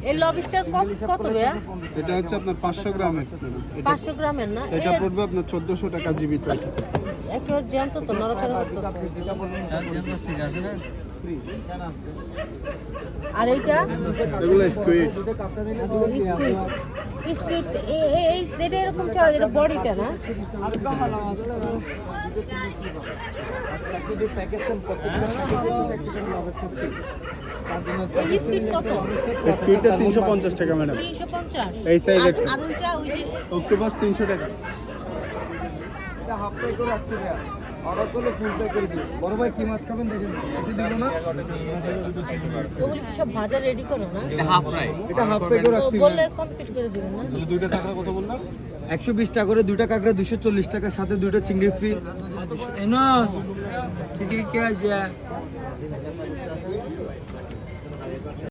এই লবস্টার কত ভাইয়া? এটা হচ্ছে আপনার 500 গ্রামের। 500 গ্রামের না? এটা পড়বে আপনার 1400 টাকা জীবিত। একেবারে জ্যান্ত তো, নড়াচড়া করতেছে। আর এইটা এগুলো স্কুইড। স্কুইড এই যেটা এরকম চড়া, যেটা বডিটা না? এই স্কুইড কত? স্কুইডটা 350 টাকা ম্যাডাম। 350? এই সাইজের আর ওইটা ওই যে অক্টোপাস 300 টাকা। এটা হাফ ফ্রাই করে রাখছি ভাইয়া। অর্ডার করলে ফুল ফ্রাই করে দিই। বড় ভাই কি মাছ খাবেন দেখেন, কিছু দিব না। ওগুলি কি সব ভাজা রেডি করো না? এটা হাফ ফ্রাই করে তো রাখছি। বললে কমপ্লিট করে দিবেন না? দুইটা টাকা কত বললাম? 120 টাকা করে, দুইটা কাঁকড়া 240 টাকা, সাথে দুইটা চিংড়ি ফ্রি। এনো ঠিক আছে।